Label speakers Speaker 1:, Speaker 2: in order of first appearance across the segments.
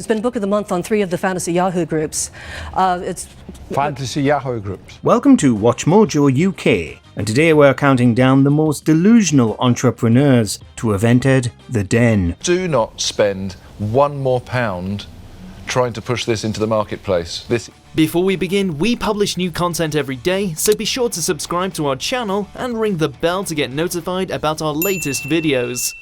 Speaker 1: It's been Book of the Month on 3 of the Fantasy Yahoo groups.
Speaker 2: Fantasy Yahoo groups.
Speaker 3: Welcome to WatchMojoUK, and today we're counting down the most delusional entrepreneurs to have entered the den.
Speaker 4: Do not spend £1 more trying to push this into the marketplace.
Speaker 5: Before we begin, we publish new content every day, so be sure to subscribe to our channel and ring the bell to get notified about our latest videos.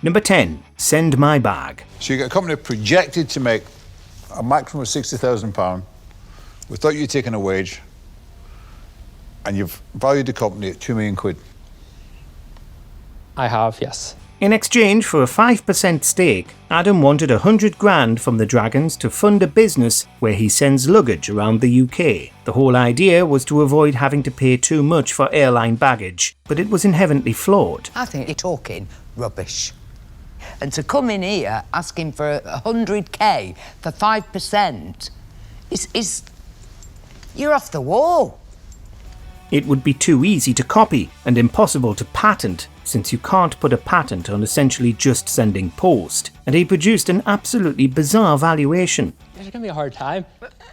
Speaker 3: Number 10. Send my bag.
Speaker 2: So you get a company projected to make a maximum of £60,000 without you taking a wage, and you've valued the company at £2 million.
Speaker 6: I have, yes.
Speaker 3: In exchange for a 5% stake, Adam wanted 100 grand from the Dragons to fund a business where he sends luggage around the UK. The whole idea was to avoid having to pay too much for airline baggage, but it was inherently flawed.
Speaker 7: I think you're talking rubbish. And to come in here asking for 100k for 5% is you're off the wall.
Speaker 3: It would be too easy to copy and impossible to patent, since you can't put a patent on essentially just sending post, and he produced an absolutely bizarre valuation.
Speaker 6: It's going to be a hard time.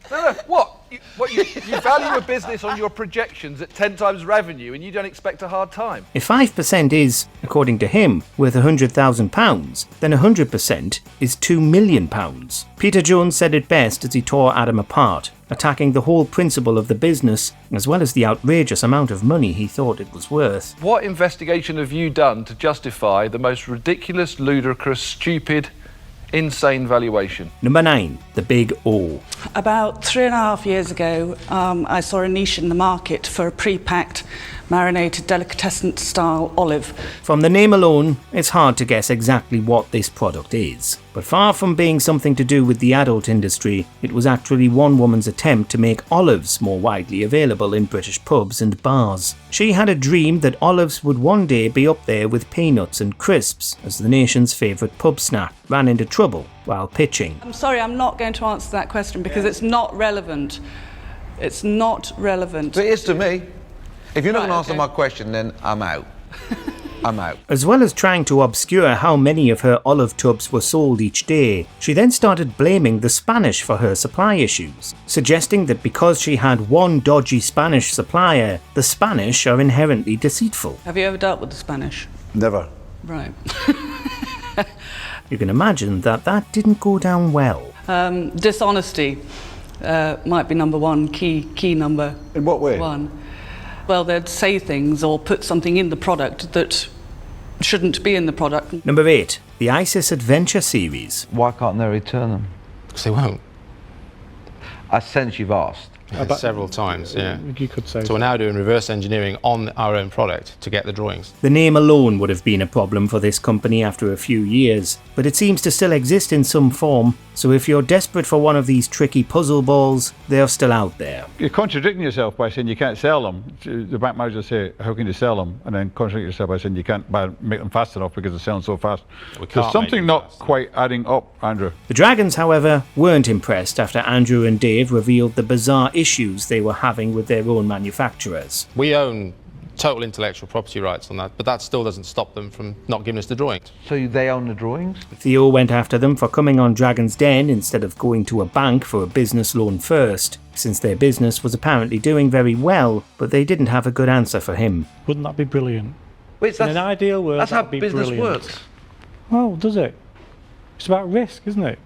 Speaker 4: No, what? You value a business on your projections at 10 times revenue and you don't expect a hard time?
Speaker 3: If 5% is, according to him, worth £100,000, then 100% is £2 million. Peter Jones said it best as he tore Adam apart, attacking the whole principle of the business, as well as the outrageous amount of money he thought it was worth.
Speaker 4: What investigation have you done to justify the most ridiculous, ludicrous, stupid, insane valuation?
Speaker 3: Number 9. The Big O.
Speaker 8: About 3.5 years ago, I saw a niche in the market for a pre-packed, marinated delicatessen-style olive.
Speaker 3: From the name alone, it's hard to guess exactly what this product is. But far from being something to do with the adult industry, it was actually one woman's attempt to make olives more widely available in British pubs and bars. She had a dream that olives would one day be up there with peanuts and crisps as the nation's favourite pub snack, ran into trouble while pitching.
Speaker 8: I'm sorry, I'm not going to answer that question because it's not relevant. It's not relevant.
Speaker 9: It is to me. If you're not
Speaker 8: Right,
Speaker 9: going to answer
Speaker 8: okay.
Speaker 9: my question, then I'm out. I'm out.
Speaker 3: As well as trying to obscure how many of her olive tubs were sold each day, she then started blaming the Spanish for her supply issues, suggesting that because she had one dodgy Spanish supplier, the Spanish are inherently deceitful.
Speaker 8: Have you ever dealt with the Spanish?
Speaker 2: Never.
Speaker 8: Right.
Speaker 3: You can imagine that didn't go down well.
Speaker 8: Dishonesty might be number one, key number
Speaker 2: In what way?
Speaker 8: one. Well, they'd say things or put something in the product that shouldn't be in the product.
Speaker 3: Number 8. The ISIS Adventure series.
Speaker 9: Why can't they return them?
Speaker 6: Because they won't.
Speaker 9: I sense you've asked.
Speaker 6: Several times, yeah.
Speaker 10: You could say
Speaker 6: So we're now doing reverse engineering on our own product to get the drawings.
Speaker 3: The name alone would have been a problem for this company after a few years, but it seems to still exist in some form, so if you're desperate for one of these tricky puzzle balls, they're still out there.
Speaker 2: You're contradicting yourself by saying you can't sell them. The bank manager say, how can you sell them? And then contradict yourself by saying you can't make them fast enough because they're selling so fast. There's something not quite adding up, Andrew.
Speaker 3: The Dragons, however, weren't impressed after Andrew and Dave revealed the bizarre issues they were having with their own manufacturers.
Speaker 6: We own total intellectual property rights on that, but that still doesn't stop them from not giving us the drawings.
Speaker 9: So they own the drawings?
Speaker 3: Theo went after them for coming on Dragon's Den instead of going to a bank for a business loan first, since their business was apparently doing very well, but they didn't have a good answer for him.
Speaker 10: Wouldn't that be brilliant?
Speaker 9: Wait,
Speaker 10: In an ideal world,
Speaker 9: that's how
Speaker 10: that'd be
Speaker 9: business
Speaker 10: brilliant.
Speaker 9: works.
Speaker 10: Well, does it? It's about risk, isn't it?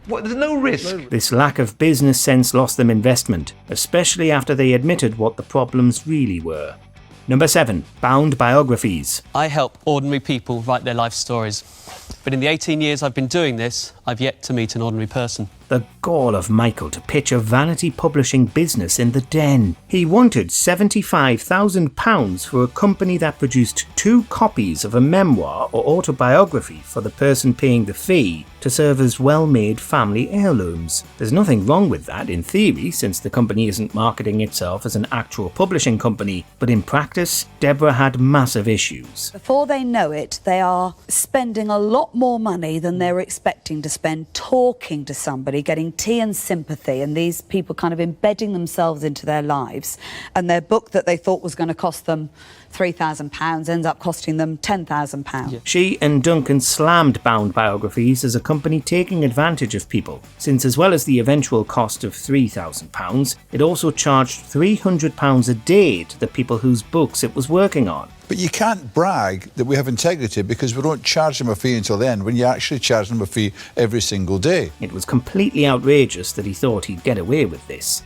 Speaker 9: What, there's no risk.
Speaker 3: This lack of business sense lost them investment, especially after they admitted what the problems really were. Number 7. Bound biographies.
Speaker 11: I help ordinary people write their life stories. But in the 18 years I've been doing this, I've yet to meet an ordinary person.
Speaker 3: The gall of Michael to pitch a Vanity publishing business in the den. He wanted £75,000 for a company that produced 2 copies of a memoir or autobiography for the person paying the fee to serve as well-made family heirlooms. There's nothing wrong with that in theory, since the company isn't marketing itself as an actual publishing company, but in practice, Deborah had massive issues.
Speaker 12: Before they know it, they are spending a lot more money than they were expecting to spend talking to somebody, getting tea and sympathy, and these people kind of embedding themselves into their lives. And their book that they thought was going to cost them £3,000 ends up costing them £10,000.
Speaker 3: She and Duncan slammed bound biographies as a company taking advantage of people, since as well as the eventual cost of £3,000, it also charged £300 a day to the people whose books it was working on.
Speaker 13: But you can't brag that we have integrity because we don't charge them a fee until the end, when you actually charge them a fee every single day.
Speaker 3: It was completely outrageous that he thought he'd get away with this.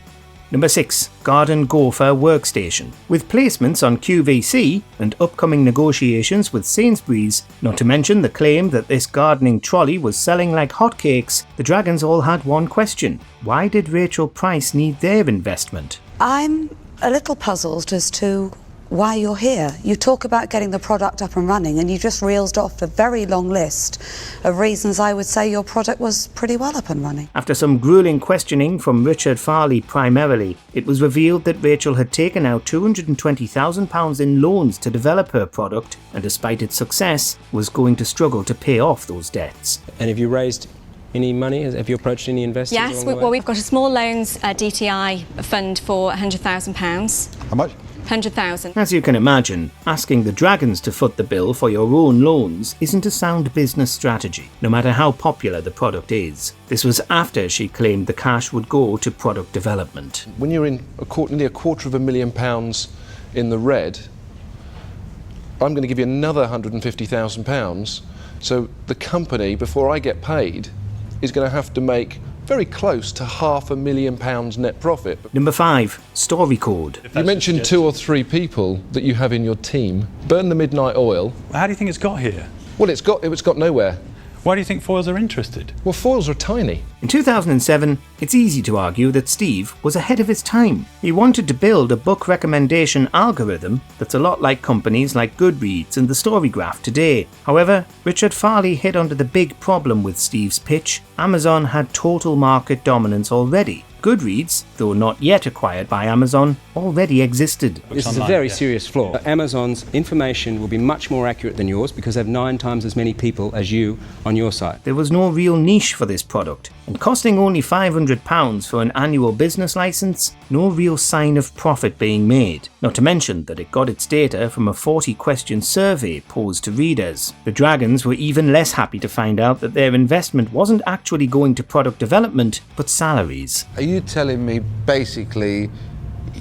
Speaker 3: Number 6. Garden Gopher Workstation. With placements on QVC and upcoming negotiations with Sainsbury's, not to mention the claim that this gardening trolley was selling like hotcakes, the Dragons all had one question. Why did Rachel Price need their investment?
Speaker 12: I'm a little puzzled as to why you're here. You talk about getting the product up and running, and you just reeled off a very long list of reasons I would say your product was pretty well up and running.
Speaker 3: After some grueling questioning from Richard Farley primarily, it was revealed that Rachel had taken out £220,000 in loans to develop her product, and despite its success, was going to struggle to pay off those debts.
Speaker 14: And have you raised any money? Have you approached any investors?
Speaker 15: Yes, well, we've got a small loans DTI fund for £100,000.
Speaker 13: How much?
Speaker 15: 100,000.
Speaker 3: As you can imagine, asking the Dragons to foot the bill for your own loans isn't a sound business strategy, no matter how popular the product is. This was after she claimed the cash would go to product development.
Speaker 4: When you're in nearly £250,000 in the red, I'm going to give you another £150,000. So the company, before I get paid, is going to have to make very close to £500,000 net profit.
Speaker 3: Number 5. Story code.
Speaker 4: You mentioned 2 or 3 people that you have in your team. Burn the midnight oil.
Speaker 10: How do you think it's got here?
Speaker 4: Well, it's got nowhere.
Speaker 10: Why do you think foils are interested?
Speaker 4: Well, foils are tiny.
Speaker 3: In 2007, it's easy to argue that Steve was ahead of his time. He wanted to build a book recommendation algorithm that's a lot like companies like Goodreads and the Storygraph today. However, Richard Farley hit onto the big problem with Steve's pitch. Amazon had total market dominance already. Goodreads, though not yet acquired by Amazon, already existed.
Speaker 14: This is a very serious flaw. Amazon's information will be much more accurate than yours because they have 9 times as many people as you on your site.
Speaker 3: There was no real niche for this product, and costing only £500 for an annual business license, no real sign of profit being made. Not to mention that it got its data from a 40-question survey posed to readers. The Dragons were even less happy to find out that their investment wasn't actually going to product development, but salaries.
Speaker 16: Are you telling me basically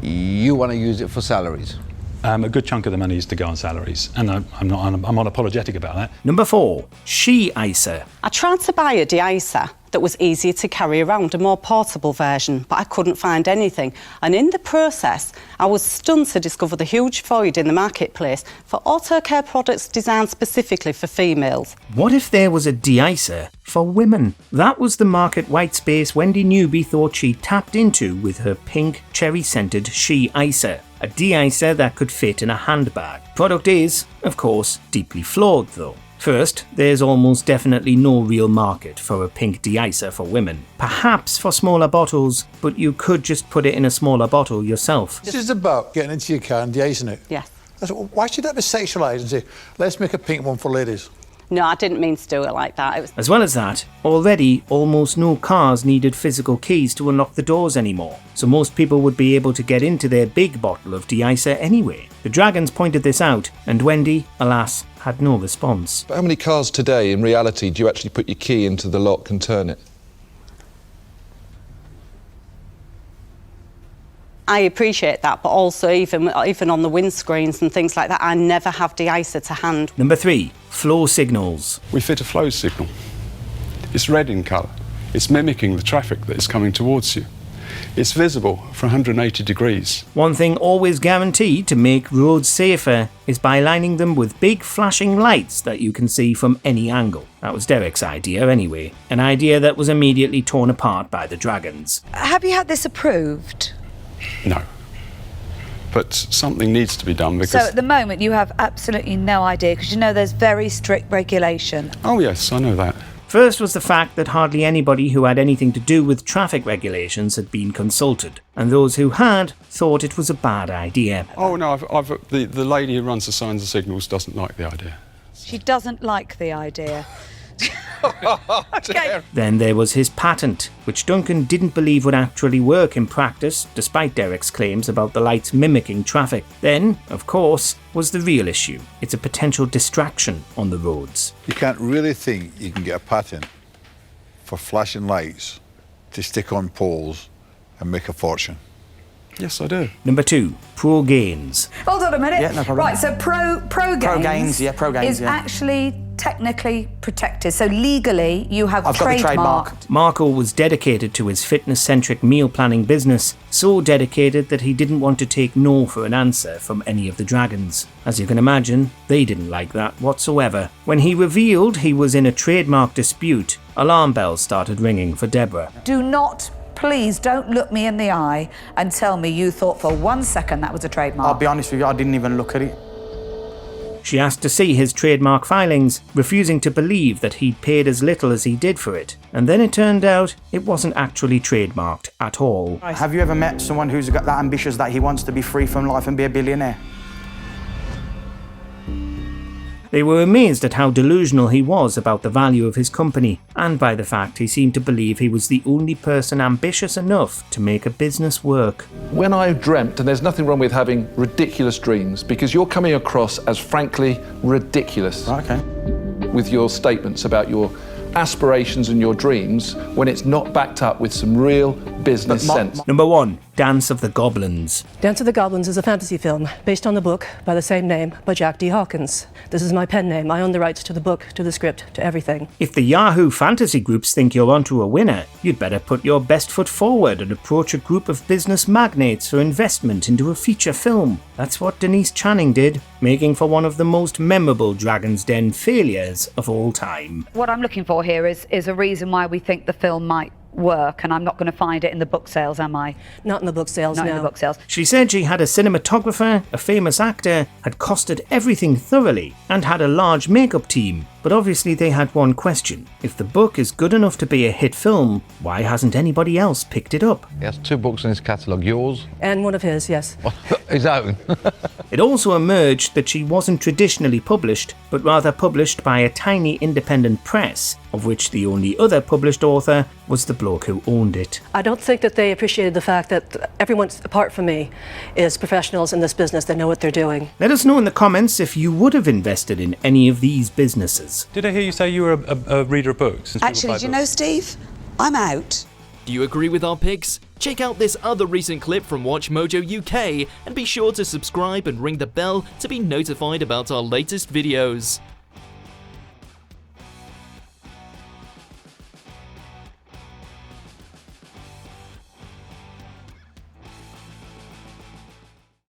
Speaker 16: you want to use it for salaries?
Speaker 10: A good chunk of the money is to go on salaries, and I'm unapologetic about that.
Speaker 3: Number 4. She-Icer.
Speaker 17: I tried to buy a de-icer that was easier to carry around, a more portable version, but I couldn't find anything. And in the process, I was stunned to discover the huge void in the marketplace for auto care products designed specifically for females.
Speaker 3: What if there was a de-icer for women? That was the market white space Wendy Newby thought she tapped into with her pink, cherry-scented She-Icer. A de-icer that could fit in a handbag. Product is, of course, deeply flawed though. First, there's almost definitely no real market for a pink de-icer for women. Perhaps for smaller bottles, but you could just put it in a smaller bottle yourself.
Speaker 13: This is about getting into your car and de-icing it.
Speaker 17: Yes.
Speaker 13: Why should that be sexualised and say, let's make a pink one for ladies?
Speaker 17: No, I didn't mean to do it like that.
Speaker 3: As well as that, already almost no cars needed physical keys to unlock the doors anymore, so most people would be able to get into their big bottle of de-icer anyway. The Dragons pointed this out, and Wendy, alas, had no response.
Speaker 4: But how many cars today, in reality, do you actually put your key into the lock and turn it?
Speaker 17: I appreciate that, but also even on the windscreens and things like that, I never have de-icer to hand.
Speaker 3: Number 3. Flow signals.
Speaker 18: We fit a flow signal. It's red in colour. It's mimicking the traffic that is coming towards you. It's visible for 180 degrees.
Speaker 3: One thing always guaranteed to make roads safer is by lining them with big flashing lights that you can see from any angle. That was Derek's idea anyway, an idea that was immediately torn apart by the Dragons.
Speaker 12: Have you had this approved?
Speaker 18: No. But something needs to be done because...
Speaker 12: So at the moment you have absolutely no idea because you know there's very strict regulation.
Speaker 18: Oh yes, I know that.
Speaker 3: First was the fact that hardly anybody who had anything to do with traffic regulations had been consulted, and those who had thought it was a bad idea.
Speaker 18: Oh no, the lady who runs the signs and signals doesn't like the idea.
Speaker 12: She doesn't like the idea.
Speaker 7: Okay.
Speaker 3: Then there was his patent, which Duncan didn't believe would actually work in practice, despite Derek's claims about the lights mimicking traffic. Then, of course, was the real issue. It's a potential distraction on the roads.
Speaker 13: You can't really think you can get a patent for flashing lights to stick on poles and make a fortune.
Speaker 18: Yes, I do.
Speaker 3: Number 2, pro gains.
Speaker 19: Hold on a minute.
Speaker 20: Yeah, no problem.
Speaker 19: Right, so pro gains, is
Speaker 20: yeah.
Speaker 19: actually technically protected. So legally, you have
Speaker 20: I've got the trademark.
Speaker 3: Marco was dedicated to his fitness-centric meal planning business, so dedicated that he didn't want to take no for an answer from any of the dragons. As you can imagine, they didn't like that whatsoever. When he revealed he was in a trademark dispute, alarm bells started ringing for Deborah.
Speaker 19: Do not, please don't look me in the eye and tell me you thought for 1 second that was a trademark.
Speaker 20: I'll be honest with you, I didn't even look at it.
Speaker 3: She asked to see his trademark filings, refusing to believe that he'd paid as little as he did for it. And then it turned out it wasn't actually trademarked at all.
Speaker 20: Have you ever met someone who's got that ambitious that he wants to be free from life and be a billionaire?
Speaker 3: They were amazed at how delusional he was about the value of his company, and by the fact he seemed to believe he was the only person ambitious enough to make a business work.
Speaker 4: When I dreamt, and there's nothing wrong with having ridiculous dreams, because you're coming across as frankly ridiculous with your statements about your aspirations and your dreams when it's not backed up with some real business sense.
Speaker 3: Number 1, Dance of the Goblins.
Speaker 1: Dance of the Goblins is a fantasy film based on the book by the same name by Jack D. Hawkins. This is my pen name. I own the rights to the book, to the script, to everything.
Speaker 3: If the Yahoo fantasy groups think you're onto a winner, you'd better put your best foot forward and approach a group of business magnates for investment into a feature film. That's what Denise Channing did, making for one of the most memorable Dragon's Den failures of all time.
Speaker 19: What I'm looking for here is a reason why we think the film might work, and I'm not going to find it in the book sales, am I?
Speaker 1: Not in the book sales,
Speaker 19: Not
Speaker 1: no.
Speaker 19: in the book sales.
Speaker 3: She said she had a cinematographer, a famous actor, had costed everything thoroughly, and had a large makeup team. But obviously they had one question. If the book is good enough to be a hit film, why hasn't anybody else picked it up?
Speaker 9: He has 2 books in his catalogue. Yours?
Speaker 1: And one of his, yes.
Speaker 9: His own.
Speaker 3: It also emerged that she wasn't traditionally published, but rather published by a tiny independent press, of which the only other published author was the bloke who owned it.
Speaker 1: I don't think that they appreciated the fact that everyone, apart from me, is professionals in this business. They know what they're doing.
Speaker 3: Let us know in the comments if you would have invested in any of these businesses.
Speaker 10: Did I hear you say you were a reader of books? Since
Speaker 12: Actually, do you know, Steve? I'm out.
Speaker 5: Do you agree with our picks? Check out this other recent clip from WatchMojoUK and be sure to subscribe and ring the bell to be notified about our latest videos.